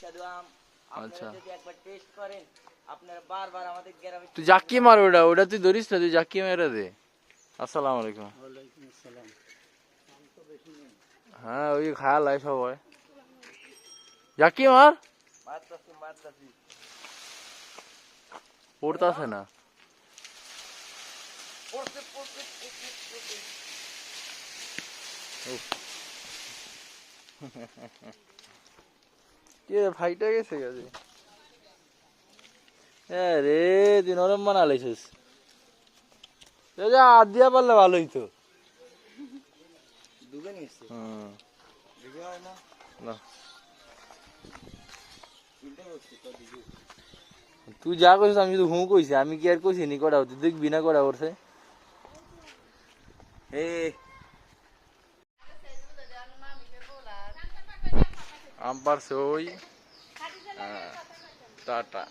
সুস্বাদু আম। আপনারা আচ্ছা যদি একবার টেস্ট করেন আপনারা বারবার আমাদের গ্রামে। তুই জাক্কি মার, ওটা তুই ধরিস না, তুই জাক্কি মেরে দে। আসসালামু আলাইকুম। ওয়ালাইকুম আসসালাম। হ্যাঁ ওই খায়া লাই সবাই, জাক্কি মার। মারতাছি মারতাছি। পড়তাছে না। পড়তে পড়তে পড়তে পড়তে। কে ফাইটা গেছে গেছে। হ্যাঁ রে, তুই নরম বানালাইছিস। হাত দিয়া পারলে ভালো হইতো। ডুবে নিয়েছে। দেখে হয় না। না চিন্তা করছি তো দিদি। তুই যা কইছিস আমি তো হুঁ কইছি, আমি কি আর কইছি নি কটা তুই দেখবি না কটা করছে। আম পারছে ওই টাটা।